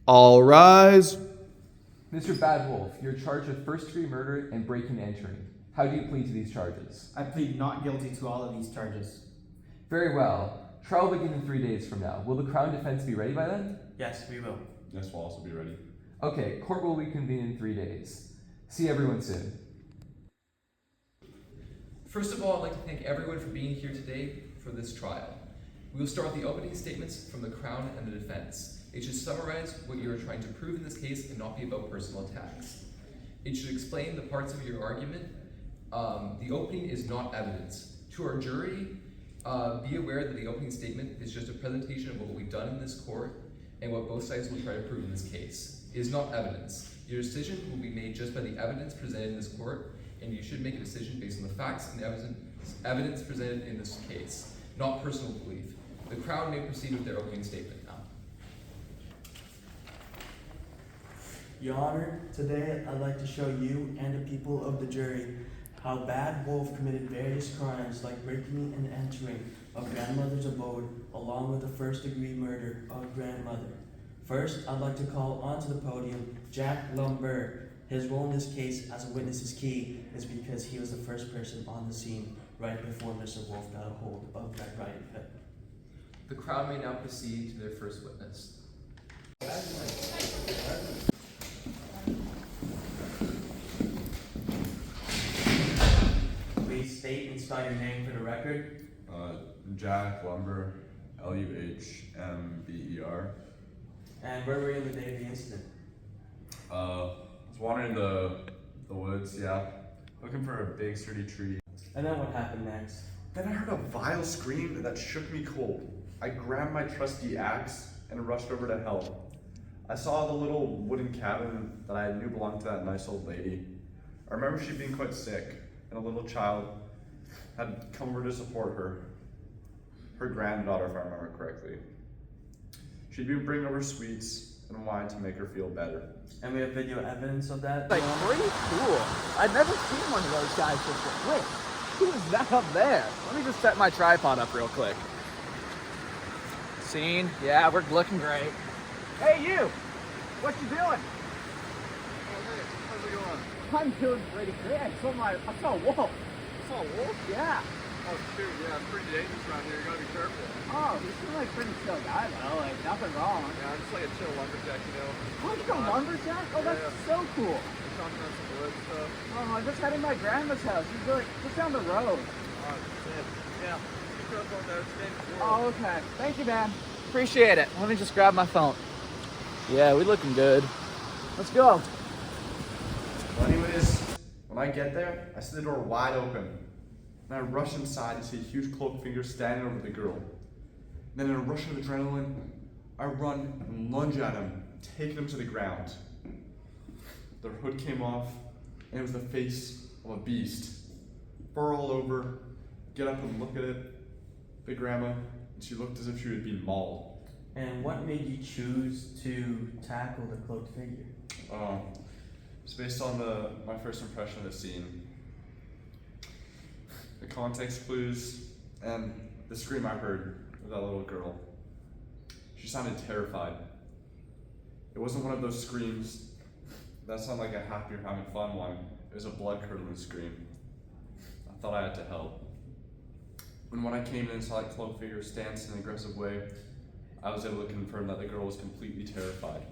All rise. Mr. Bad Wolf, you're charged with first-degree murder and breaking and entering. How do you plead to these charges? I plead not guilty to all of these charges. Very well. Trial will begin in 3 days from now. Will the Crown defense be ready by then? Yes, we will. Yes, we'll also be ready. Okay, court will reconvene in 3 days. See everyone soon. First of all, I'd like to thank everyone for being here today for this trial. We will start with the opening statements from the Crown and the defense. It should summarize what you are trying to prove in this case and not be about personal attacks. It should explain the parts of your argument. The opening is not evidence. To our jury, be aware that the opening statement is just a presentation of what we've done in this court and what both sides will try to prove in this case. It is not evidence. Your decision will be made just by the evidence presented in this court, and you should make a decision based on the facts and the evidence presented in this case, not personal belief. The Crown may proceed with their opening statement now. Your Honor, today I'd like to show you and the people of the jury how Bad Wolf committed various crimes like breaking and entering of grandmother's abode along with the first-degree murder of grandmother. First, I'd like to call onto the podium Jack Lumber. His role in this case as a witness is key is because he was the first person on the scene right before Mr. Wolf got a hold of Red Riding Hood. The Crown may now proceed to their first witness. Please state and spell your name for the record. Jack Lumber, Luhmber. And where were you on the day of the incident? I was wandering the woods, looking for a big sturdy tree. And then what happened next? Then I heard a vile scream that shook me cold. I grabbed my trusty axe and rushed over to help. I saw the little wooden cabin that I knew belonged to that nice old lady. I remember she being quite sick, and a little child had come over to support her. Her granddaughter, if I remember correctly. She'd been bringing over sweets and wine to make her feel better. And we have video evidence of that. Like, pretty cool. I've never seen one of those guys before. Wait, who's that up there? Let me just set my tripod up real quick. Scene? Yeah, we're looking great. Hey, you! What you doing? How's it going? I'm doing pretty good. I saw a wolf. You saw a wolf? Yeah. Oh shoot, yeah, it's pretty dangerous around here. You gotta be careful. Oh, you seem like a pretty chill guy, though. Like, nothing wrong. Yeah, I'm just like a chill lumberjack, you know. Oh, you go lumberjack? Oh, that's Yeah. so cool. We're talking about some wood stuff. Oh, I'm just heading to my grandma's house. She's like just down the road. Oh, shit. Yeah. You throw going there, it's dangerous. Oh, okay. Thank you, man. Appreciate it. Let me just grab my phone. Yeah, we looking good. Let's go. Well, anyways, when I get there, I see the door wide open. And I rush inside and see a huge cloaked figure standing over the girl. Then in a rush of adrenaline, I run and lunge at him, taking him to the ground. The hood came off, and it was the face of a beast. Fur all over, get up and look at it. Big grandma, and she looked as if she had been mauled. And what made you choose to tackle the cloaked figure? It's based on my first impression of the scene. The context clues and the scream I heard of that little girl. She sounded terrified. It wasn't one of those screams that sounded like a happy or having fun one. It was a blood-curdling scream. I thought I had to help. And when I came in and saw that cloaked figure stance in an aggressive way, I was able to confirm that the girl was completely terrified.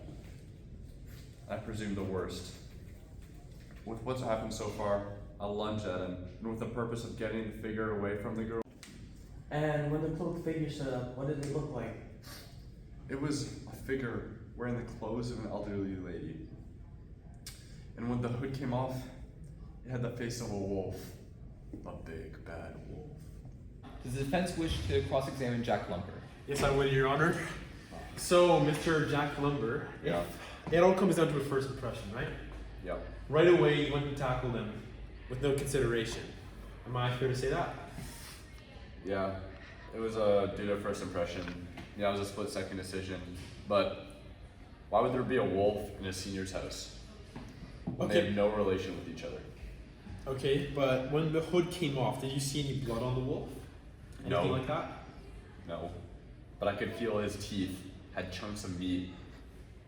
I presumed the worst. With what's happened so far, I lunged at him, and with the purpose of getting the figure away from the girl. And when the cloaked figure stood up, what did it look like? It was a figure wearing the clothes of an elderly lady. And when the hood came off, it had the face of a wolf. A big, bad wolf. Does the defense wish to cross-examine Jack Lumber? Yes, I would, Your Honor. So, Mr. Jack Lumber, Yeah. it all comes down to a first impression, right? Yep. Right away, you went and tackled him with no consideration. Am I fair to say that? Yeah. It was due to first impression. Yeah, it was a split-second decision. But why would there be a wolf in a senior's house when they Okay. have no relation with each other? Okay, but when the hood came off, did you see any blood on the wolf? Anything No. like that? No. But I could feel his teeth had chunks of meat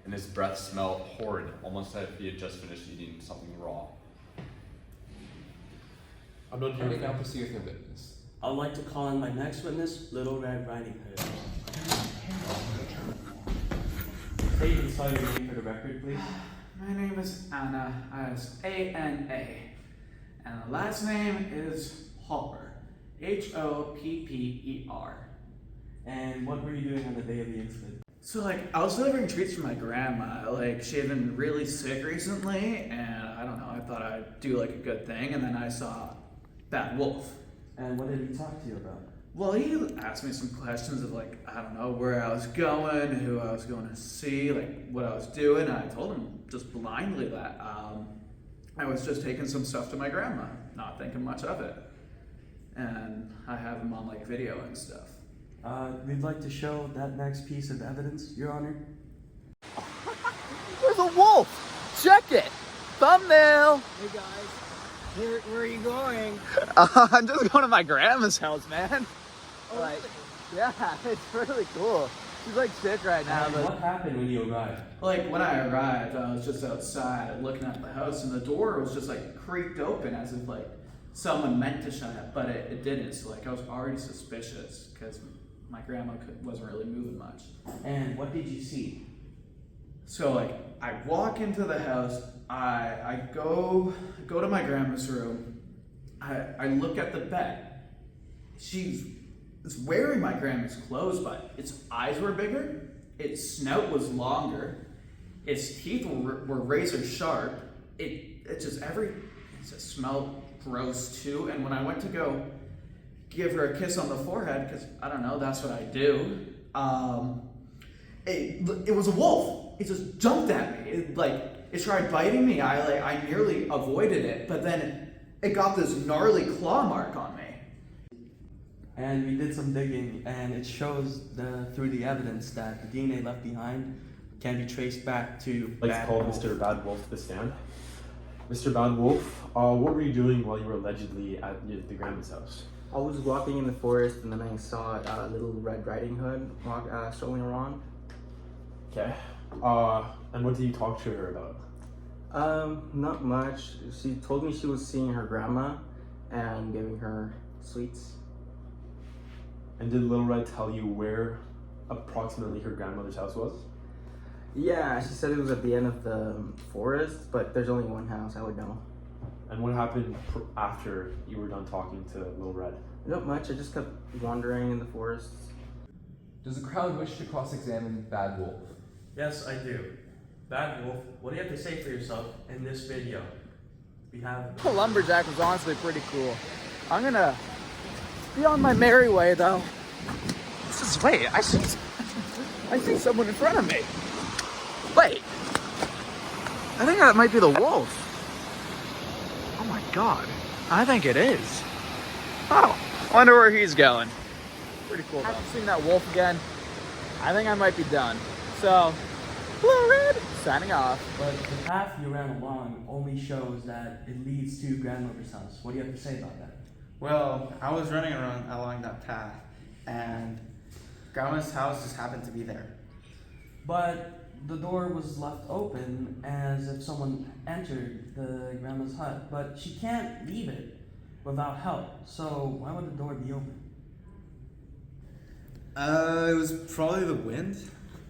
and his breath smelled horrid, almost as if he had just finished eating something raw. I'm not I here. may now proceed with your witness. I'd like to call in my next witness, Little Red Riding Hood. State and spell your name for the record, please. My name is Anna, as A-N-A, and the last name is Hopper, Hopper. And what were you doing on the day of the incident? So I was delivering treats for my grandma. She had been really sick recently, and I don't know, I thought I'd do a good thing, and then I saw Bad Wolf. And what did he talk to you about? Well, he asked me some questions of I don't know, where I was going, who I was going to see, what I was doing, and I told him just blindly that I was just taking some stuff to my grandma, not thinking much of it. And I have him on video and stuff. We'd like to show that next piece of evidence, Your Honor. There's a wolf! Check it! Thumbnail! Hey guys, where are you going? I'm just going to my grandma's house, man. Oh, Like, yeah, it's really cool. She's sick right now, And but what happened when you arrived? When I arrived, I was just outside looking at the house, and the door was just creaked open as if someone meant to shut it, but it didn't. So I was already suspicious because my grandma wasn't really moving much. And what did you see? So I walk into the house, I go to my grandma's room, I look at the bed. She's wearing my grandma's clothes, but its eyes were bigger, its snout was longer, its teeth were razor sharp. It just smelled gross too. And when I went to go give her a kiss on the forehead, because I don't know, that's what I do. It was a wolf. It just jumped at me. It tried biting me. I nearly avoided it, but then it got this gnarly claw mark on me. And we did some digging, and it shows through the evidence that the DNA left behind can be traced back to Let's Bad call Wolf. Mr. Bad Wolf to the stand. Mr. Bad Wolf, what were you doing while you were allegedly at the grandma's house? I was walking in the forest and then I saw a Little Red Riding Hood strolling around. Okay. And what did you talk to her about? Not much. She told me she was seeing her grandma and giving her sweets. And did Little Red tell you where approximately her grandmother's house was? Yeah, she said it was at the end of the forest, but there's only one house, I would know. And what happened after you were done talking to Little Red? Not much, I just kept wandering in the forest. Does the Crown wish to cross-examine Bad Wolf? Yes, I do. Bad Wolf, what do you have to say for yourself in this video? We have... the lumberjack was honestly pretty cool. I'm gonna be on my merry way, though. Wait, I see someone in front of me. Wait, I think that might be the wolf. Oh my god, I think it is. Oh, wonder where he's going. Pretty cool. After seeing that wolf again, I think I might be done. So, Blue Red, signing off. But the path you ran along only shows that it leads to grandmother's house. What do you have to say about that? Well, I was running along that path, and Grandma's house just happened to be there. But the door was left open as if someone entered the grandma's hut, but she can't leave it without help. So why would the door be open? It was probably the wind.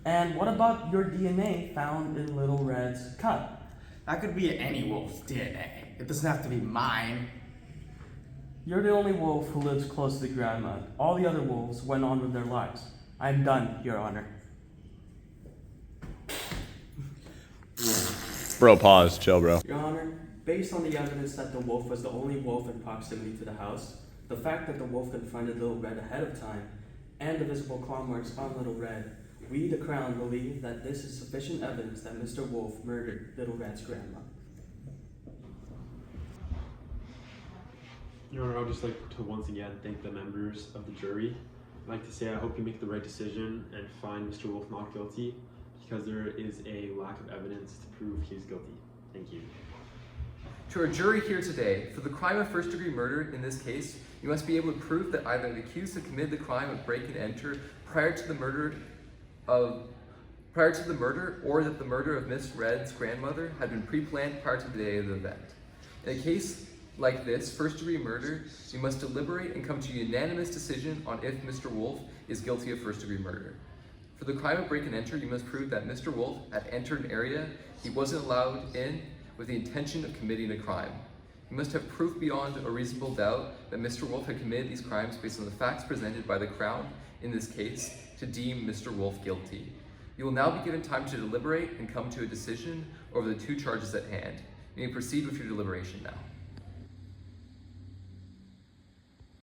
And what about your DNA found in Little Red's cut? That could be any wolf's DNA. It doesn't have to be mine. You're the only wolf who lives close to Grandma. All the other wolves went on with their lives. I'm done, Your Honor. Bro, pause. Chill, bro. Your Honor, based on the evidence that the wolf was the only wolf in proximity to the house, the fact that the wolf confronted Little Red ahead of time, and the visible claw marks on Little Red, we, the Crown, believe that this is sufficient evidence that Mr. Wolf murdered Little Red's grandma. Your Honor, I would just like to once again thank the members of the jury. I'd like to say I hope you make the right decision and find Mr. Wolf not guilty, because there is a lack of evidence to prove he is guilty. Thank you. To our jury here today, for the crime of first-degree murder in this case, you must be able to prove that either the accused had committed the crime of break and enter prior to the murder of prior to the murder, or that the murder of Miss Red's grandmother had been pre-planned prior to the day of the event. In a case like this, first-degree murder, you must deliberate and come to a unanimous decision on if Mr. Wolf is guilty of first-degree murder. For the crime of break and enter, you must prove that Mr. Wolf had entered an area he wasn't allowed in with the intention of committing a crime. You must have proof beyond a reasonable doubt that Mr. Wolf had committed these crimes based on the facts presented by the Crown in this case to deem Mr. Wolf guilty. You will now be given time to deliberate and come to a decision over the two charges at hand. You may proceed with your deliberation now.